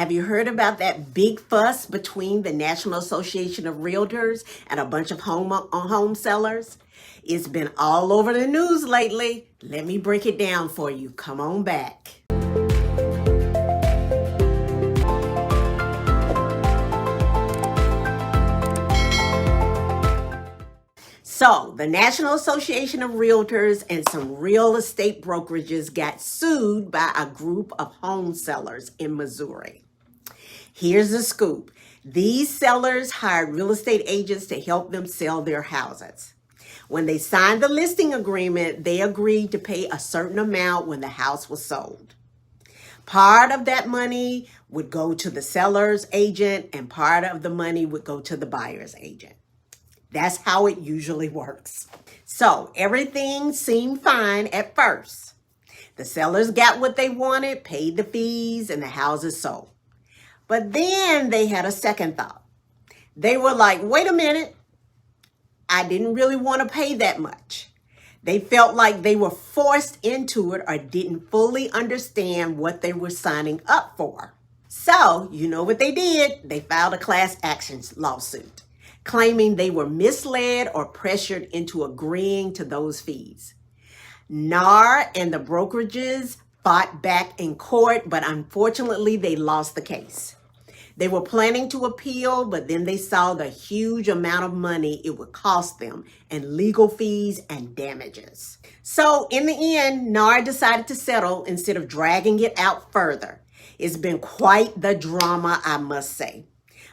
Have you heard about that big fuss between the National Association of Realtors and a bunch of home sellers? It's been all over the news lately. Let me break it down for you. Come on back. So, the National Association of Realtors and some real estate brokerages got sued by a group of home sellers in Missouri. Here's the scoop. These sellers hired real estate agents to help them sell their houses. When they signed the listing agreement, they agreed to pay a certain amount when the house was sold. Part of that money would go to the seller's agent and part of the money would go to the buyer's agent. That's how it usually works. So everything seemed fine at first. The sellers got what they wanted, paid the fees, and the houses sold. But then they had a second thought. They were like, wait a minute, I didn't really want to pay that much. They felt like they were forced into it or didn't fully understand what they were signing up for. So, you know what they did? They filed a class action lawsuit, claiming they were misled or pressured into agreeing to those fees. NAR and the brokerages fought back in court, but unfortunately they lost the case. They were planning to appeal, but then they saw the huge amount of money it would cost them in legal fees and damages. So in the end, NAR decided to settle instead of dragging it out further. It's been quite the drama, I must say.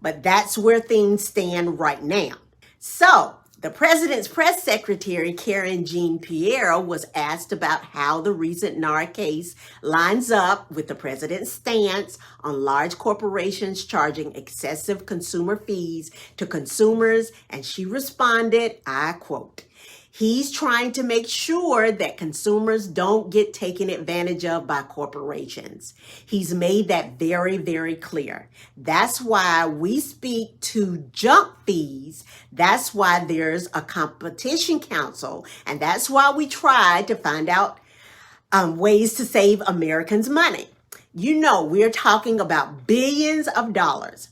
But that's where things stand right now. So, the president's press secretary, Karen Jean-Pierre, was asked about how the recent NAR case lines up with the president's stance on large corporations charging excessive consumer fees to consumers, and she responded, I quote, "He's trying to make sure that consumers don't get taken advantage of by corporations. He's made that very, very clear. That's why we speak to junk fees. That's why there's a competition council. And that's why we try to find out ways to save Americans money." You know, we're talking about billions of dollars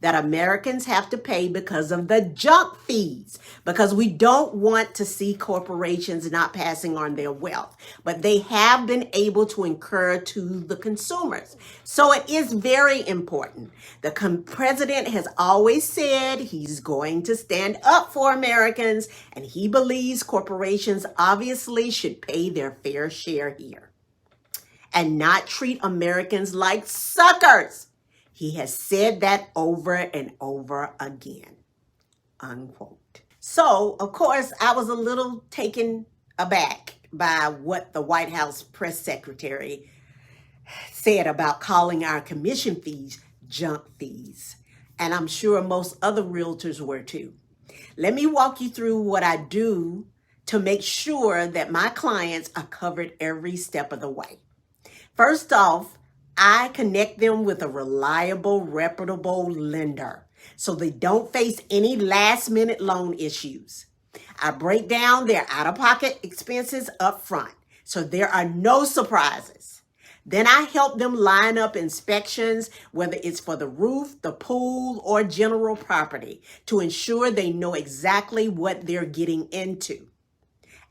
that Americans have to pay because of the junk fees, because we don't want to see corporations not passing on their wealth, but they have been able to incur to the consumers. So it is very important. The president has always said he's going to stand up for Americans, and he believes corporations obviously should pay their fair share here and not treat Americans like suckers. He has said that over and over again, unquote. So, of course, I was a little taken aback by what the White House press secretary said about calling our commission fees junk fees. And I'm sure most other realtors were too. Let me walk you through what I do to make sure that my clients are covered every step of the way. First off, I connect them with a reliable, reputable lender so they don't face any last-minute loan issues. I break down their out-of-pocket expenses up front so there are no surprises. Then I help them line up inspections, whether it's for the roof, the pool, or general property, to ensure they know exactly what they're getting into.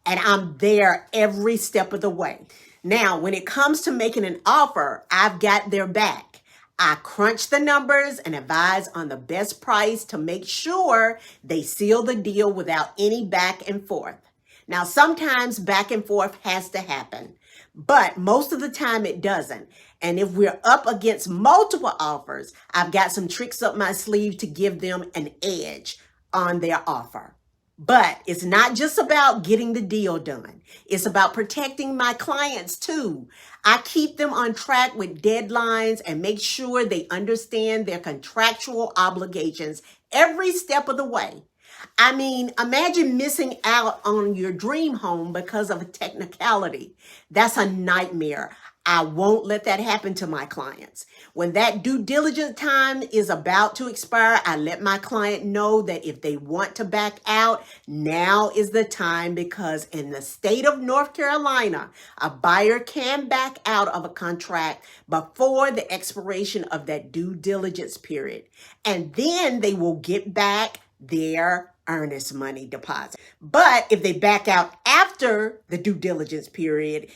And I'm there every step of the way. Now, when it comes to making an offer, I've got their back. I crunch the numbers and advise on the best price to make sure they seal the deal without any back and forth. Now, sometimes back and forth has to happen, but most of the time it doesn't. And if we're up against multiple offers, I've got some tricks up my sleeve to give them an edge on their offer. But it's not just about getting the deal done. It's about protecting my clients too. I keep them on track with deadlines and make sure they understand their contractual obligations every step of the way. I mean, imagine missing out on your dream home because of a technicality. That's a nightmare. I won't let that happen to my clients. When that due diligence time is about to expire, I let my client know that if they want to back out, now is the time, because in the state of North Carolina, a buyer can back out of a contract before the expiration of that due diligence period. And then they will get back their earnest money deposit. But if they back out after the due diligence period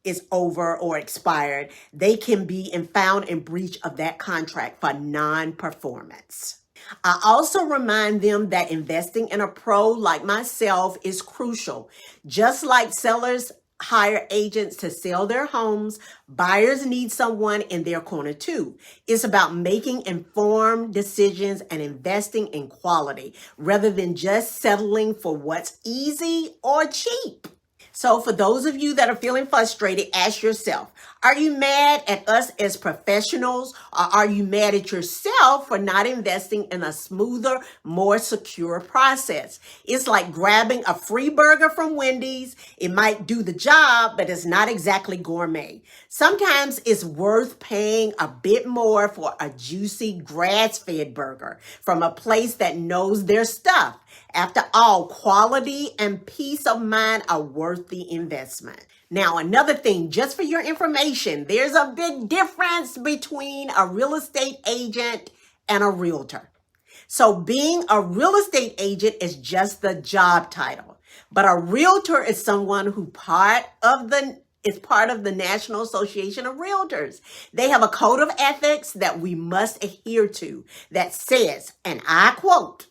is over or expired, they can be found in breach of that contract for non-performance. I also remind them that investing in a pro like myself is crucial. Just like sellers hire agents to sell their homes, buyers need someone in their corner too. It's about making informed decisions and investing in quality rather than just settling for what's easy or cheap. So for those of you that are feeling frustrated, ask yourself, are you mad at us as professionals, or are you mad at yourself for not investing in a smoother, more secure process? It's like grabbing a free burger from Wendy's. It might do the job, but it's not exactly gourmet. Sometimes it's worth paying a bit more for a juicy grass-fed burger from a place that knows their stuff. After all, quality and peace of mind are worth the investment. Now, another thing, just for your information, there's a big difference between a real estate agent and a realtor. So being a real estate agent is just the job title, but a realtor is someone who is part of the National Association of Realtors. They have a code of ethics that we must adhere to that says, and I quote,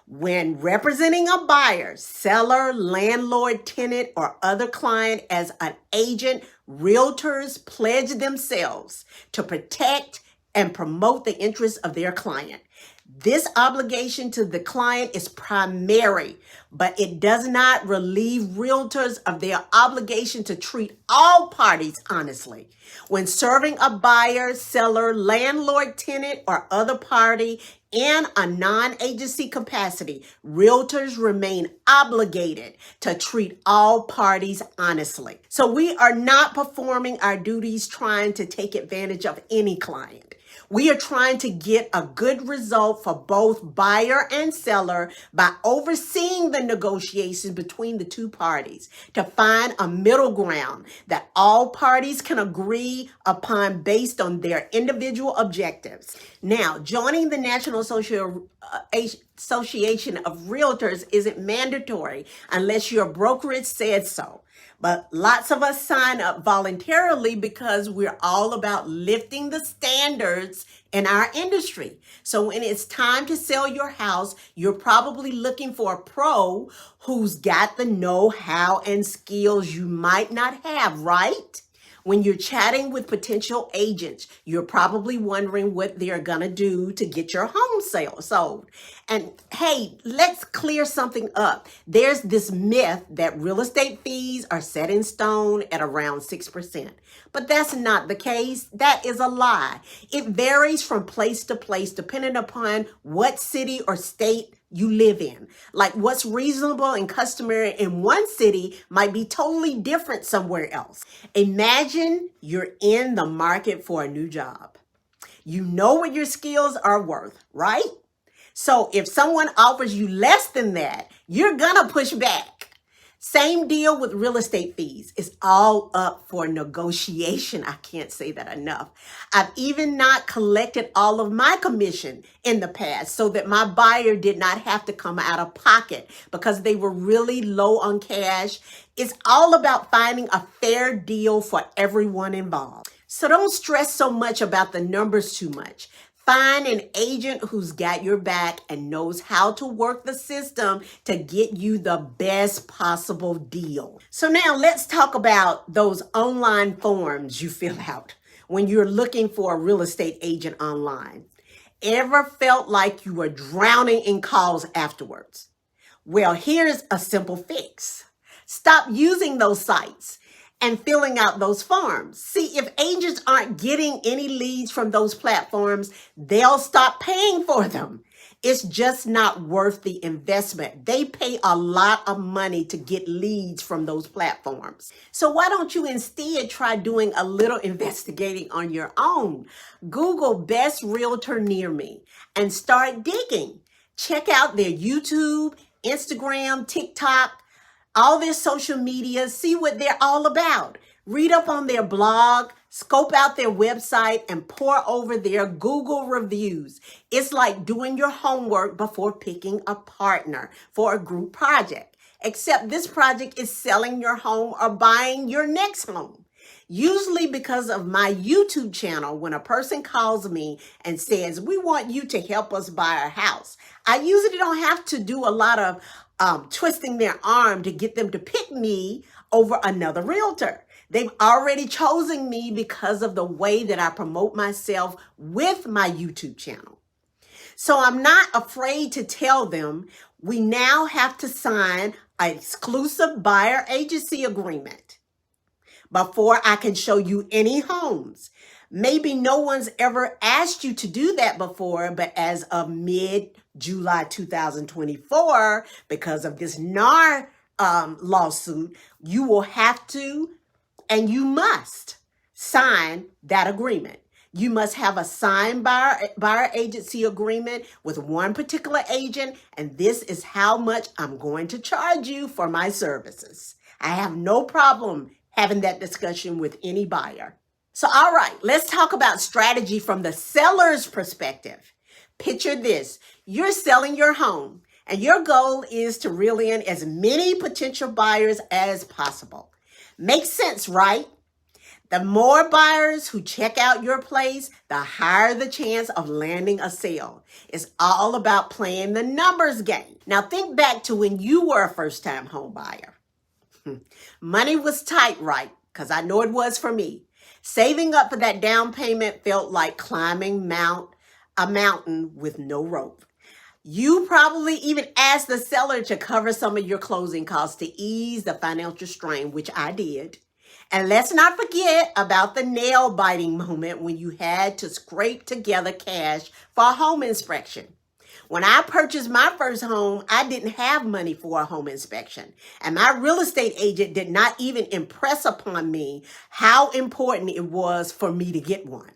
when representing a buyer, seller, landlord, tenant, or other client as an agent, realtors pledge themselves to protect and promote the interests of their client. This obligation to the client is primary, but it does not relieve realtors of their obligation to treat all parties honestly. When serving a buyer, seller, landlord, tenant, or other party in a non-agency capacity, realtors remain obligated to treat all parties honestly. So we are not performing our duties trying to take advantage of any client. We are trying to get a good result for both buyer and seller by overseeing the negotiations between the two parties to find a middle ground that all parties can agree upon based on their individual objectives. Now, joining the National Association of Realtors isn't mandatory unless your brokerage said so. But lots of us sign up voluntarily because we're all about lifting the standards in our industry. So when it's time to sell your house, you're probably looking for a pro who's got the know-how and skills you might not have, right? When you're chatting with potential agents, you're probably wondering what they're gonna do to get your home sold. And hey, let's clear something up. There's this myth that real estate fees are set in stone at around 6%. But that's not the case. That is a lie. It varies from place to place depending upon what city or state you live in. Like what's reasonable and customary in one city might be totally different somewhere else. Imagine you're in the market for a new job. You know what your skills are worth, right? So if someone offers you less than that, you're gonna push back. Same deal with real estate fees. It's all up for negotiation. I can't say that enough. I've even not collected all of my commission in the past so that my buyer did not have to come out of pocket because they were really low on cash. It's all about finding a fair deal for everyone involved. So don't stress so much about the numbers too much. Find an agent who's got your back and knows how to work the system to get you the best possible deal. So now let's talk about those online forms you fill out when you're looking for a real estate agent online. Ever felt like you were drowning in calls afterwards? Well, here's a simple fix. Stop using those sites and filling out those forms. See, if agents aren't getting any leads from those platforms, they'll stop paying for them. It's just not worth the investment. They pay a lot of money to get leads from those platforms. So why don't you instead try doing a little investigating on your own? Google best realtor near me and start digging. Check out their YouTube, Instagram, TikTok, all their social media, see what they're all about. Read up on their blog, scope out their website, and pore over their Google reviews. It's like doing your homework before picking a partner for a group project, except this project is selling your home or buying your next home. Usually because of my YouTube channel, when a person calls me and says, we want you to help us buy our house, I usually don't have to do a lot of twisting their arm to get them to pick me over another realtor. They've already chosen me because of the way that I promote myself with my YouTube channel. So I'm not afraid to tell them we now have to sign an exclusive buyer agency agreement before I can show you any homes. Maybe no one's ever asked you to do that before, but as of mid-July 2024, because of this NAR lawsuit, you will have to and you must sign that agreement. You must have a signed buyer agency agreement with one particular agent, and this is how much I'm going to charge you for my services. I have no problem having that discussion with any buyer. So, all right, let's talk about strategy from the seller's perspective. Picture this. You're selling your home, and your goal is to reel in as many potential buyers as possible. Makes sense, right? The more buyers who check out your place, the higher the chance of landing a sale. It's all about playing the numbers game. Now think back to when you were a first-time home buyer. Money was tight, right? Because I know it was for me. Saving up for that down payment felt like climbing a mountain with no rope. You probably even asked the seller to cover some of your closing costs to ease the financial strain, which I did. And let's not forget about the nail-biting moment when you had to scrape together cash for a home inspection. When I purchased my first home, I didn't have money for a home inspection. And my real estate agent did not even impress upon me how important it was for me to get one.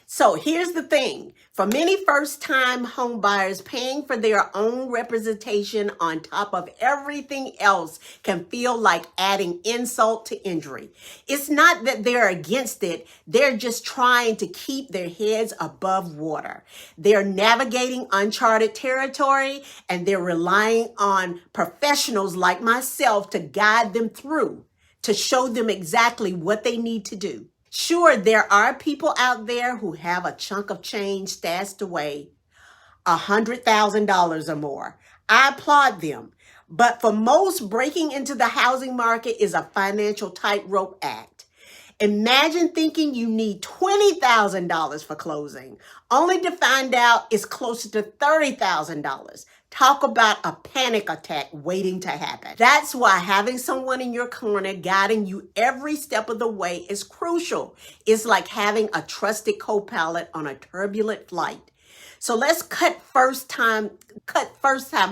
So here's the thing. For many first-time home buyers, paying for their own representation on top of everything else can feel like adding insult to injury. It's not that they're against it. They're just trying to keep their heads above water. They're navigating uncharted territory, and they're relying on professionals like myself to guide them through, to show them exactly what they need to do. Sure, there are people out there who have a chunk of change stashed away, $100,000 or more. I applaud them. But for most, breaking into the housing market is a financial tightrope act. Imagine thinking you need $20,000 for closing, only to find out it's closer to $30,000. Talk about a panic attack waiting to happen. That's why having someone in your corner guiding you every step of the way is crucial. It's like having a trusted co-pilot on a turbulent flight. So let's cut first-time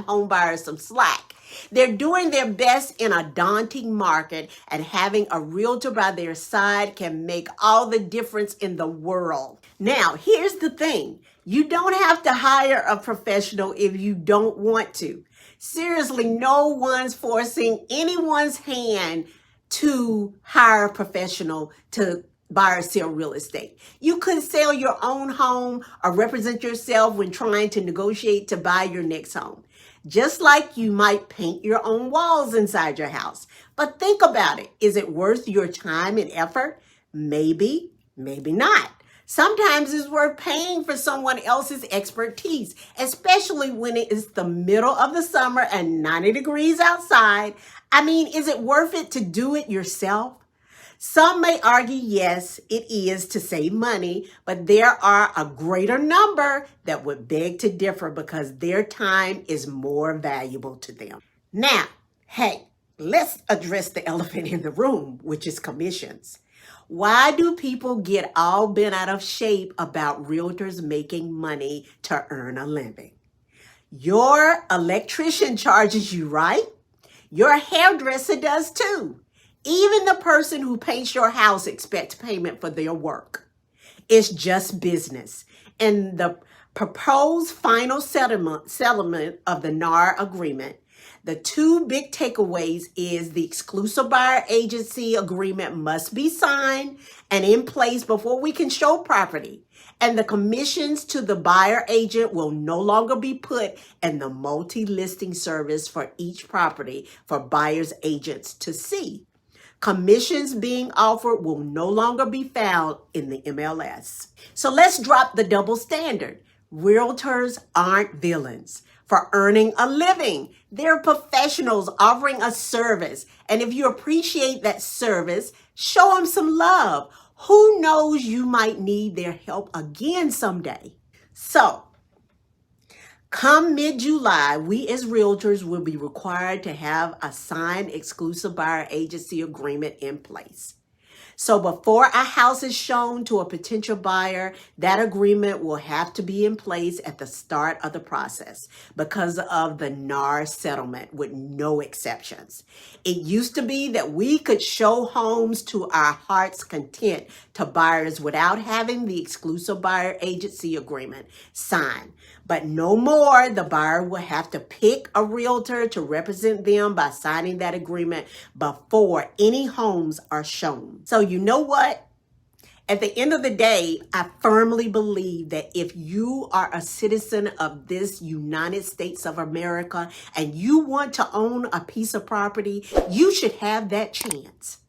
home buyers some slack. They're doing their best in a daunting market, and having a realtor by their side can make all the difference in the world. Now, here's the thing. You don't have to hire a professional if you don't want to. Seriously, no one's forcing anyone's hand to hire a professional to buy or sell real estate. You could sell your own home or represent yourself when trying to negotiate to buy your next home. Just like you might paint your own walls inside your house. But think about it. Is it worth your time and effort? Maybe, maybe not. Sometimes it's worth paying for someone else's expertise, especially when it is the middle of the summer and 90 degrees outside. I mean, is it worth it to do it yourself? Some may argue, yes, it is to save money, but there are a greater number that would beg to differ because their time is more valuable to them. Now, hey, let's address the elephant in the room, which is commissions. Why do people get all bent out of shape about realtors making money to earn a living? Your electrician charges you, right? Your hairdresser does too. Even the person who paints your house expects payment for their work. It's just business. And the proposed final settlement of the NAR agreement, the two big takeaways is the exclusive buyer agency agreement must be signed and in place before we can show property. And the commissions to the buyer agent will no longer be put in the multi-listing service for each property for buyer's agents to see. Commissions being offered will no longer be found in the MLS. So let's drop the double standard. Realtors aren't villains for earning a living. They're professionals offering a service. And if you appreciate that service, show them some love. Who knows, you might need their help again someday. So, come mid-July, we as realtors will be required to have a signed exclusive buyer agency agreement in place. So before a house is shown to a potential buyer, that agreement will have to be in place at the start of the process because of the NAR settlement with no exceptions. It used to be that we could show homes to our heart's content to buyers without having the exclusive buyer agency agreement signed. But no more. The buyer will have to pick a realtor to represent them by signing that agreement before any homes are shown. So you know what? At the end of the day, I firmly believe that if you are a citizen of this United States of America and you want to own a piece of property, you should have that chance.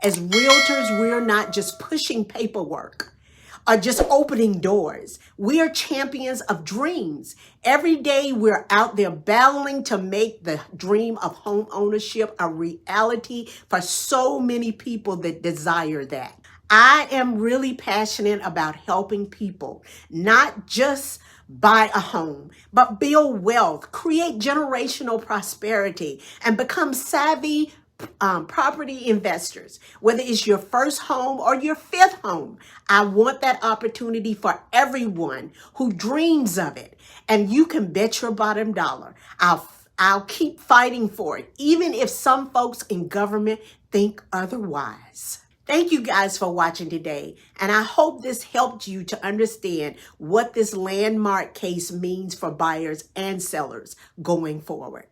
As realtors, we're not just pushing paperwork or just opening doors. We are champions of dreams. Every day we're out there battling to make the dream of home ownership a reality for so many people that desire that. I am really passionate about helping people, not just buy a home, but build wealth, create generational prosperity, and become savvy property investors. Whether it's your first home or your fifth home, I want that opportunity for everyone who dreams of it. And you can bet your bottom dollar I'll keep fighting for it, even if some folks in government think otherwise. Thank you guys for watching today, and I hope this helped you to understand what this landmark case means for buyers and sellers going forward.